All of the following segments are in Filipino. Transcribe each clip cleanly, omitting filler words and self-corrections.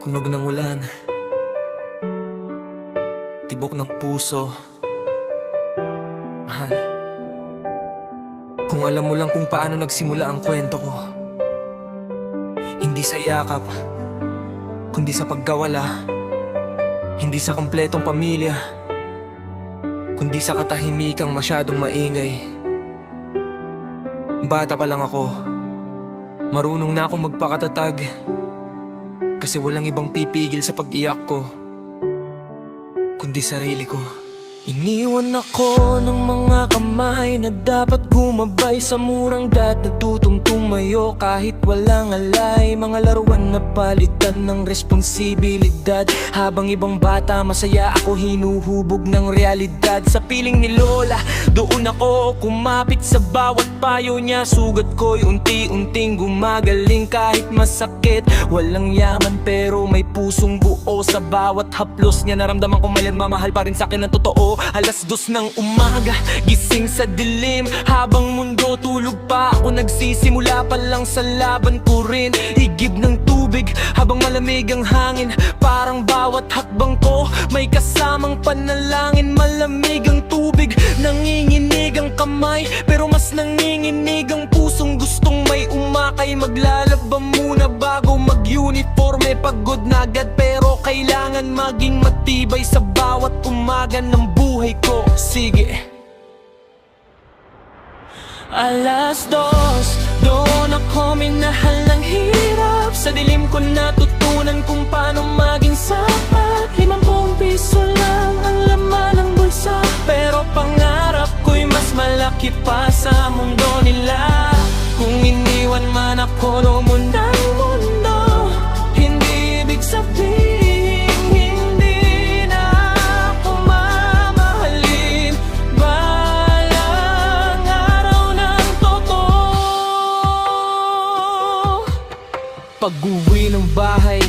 Tunog ng ulan, tibok ng puso. Mahal, kung alam mo lang kung paano nagsimula ang kwento ko. Hindi sa yakap, kundi sa pagkawala. Hindi sa kompletong pamilya, kundi sa katahimikang masyadong maingay. Bata pa lang ako, marunong na akong magpakatatag, kasi walang ibang pipigil sa pag-iyak ko kundi sarili ko. Iniwan ako ng mga kamay na dapat gumabay sa murang dad, natutong tumayo kahit walang alay. Mga laruan na palitan ng responsibilidad. Habang ibang bata masaya, ako hinuhubog ng realidad. Sa piling ni Lola, doon ako kumapit sa bawat payo niya. Sugat ko'y unti-unting gumagaling kahit masakit. Walang yaman pero may pusong buo. Sa bawat haplos niya naramdaman ko may nagmamahal pa rin sa'kin ng totoo. Alas 2 ng umaga, gising sa dilim. Habang mundo tulog pa, ako nagsisimula pa lang sa laban ko rin. Igib ng tubig habang malamig ang hangin. Parang bawat hakbang ko may kasamang panalangin. Malamig ang tubig, nanginginig ang kamay, pero mas nanginginig ang pusong gustong may umakay. Maglalaba muna bago mag-uniforme, pagod na agad pero kailangan maging matibay sa bawat umaga ng buhay ko. Sige. Alas 2, doon ako minahal ng hirap. Sa dilim ko natutunan kung paano maging sapat. 50 piso lang ang laman ng bulsa, pero pangarap ko'y mas malaki pa sa mundo nila. Kung iniwan man ako noong mundang mundo, hindi ibig sabihin hindi na ako mamahalin. Balang araw ng totoo. Pag-uwi ng bahay,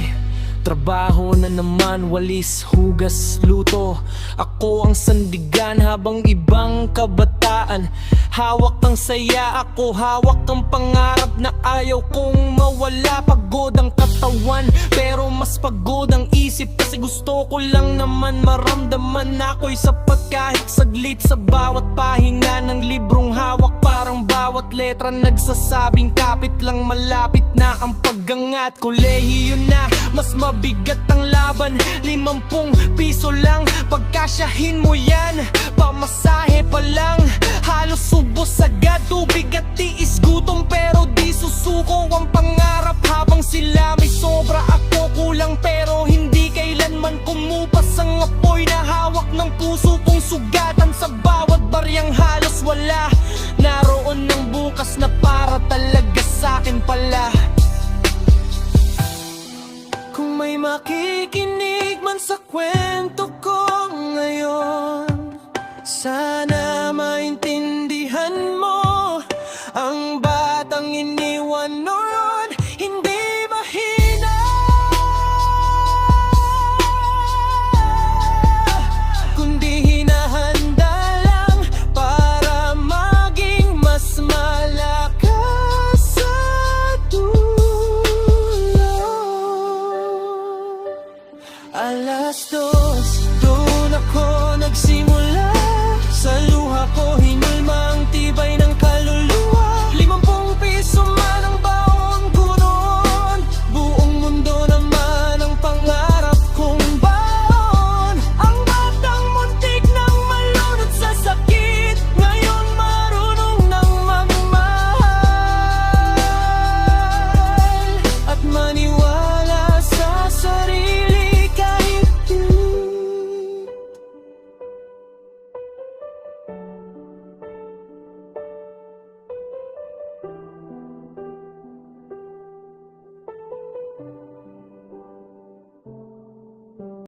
trabaho na naman, walis, hugas, luto. Ako ang sandigan habang ibang kabataan hawak ang saya, ako hawak ang pangarap na ayaw kong mawala. Pagod ang katawan pero mas pagod ang isip, kasi gusto ko lang naman maramdaman na ako'y sapat kahit saglit. Sa bawat pahinga ng librong hawak, parang bawat letra nagsasabing kapit lang, malapit na ang pag-angat. Kolehiyo na, mas mabigat ang laban. 50 piso lang, pagkasyahin mo yan, pamasahe pa lang. Halos ubos agad, tubig at tiis gutom, pero di susuko ang pangarap. Habang sila may sobra, ako kulang, pero hindi kailanman kumupas ang apoy na hawak ng puso kong sugatan. Sa bawat baryang halos wala, naroon ng bukas na para talaga sa'kin pala. Kung may makikinig man sa kwento ko ngayon, sana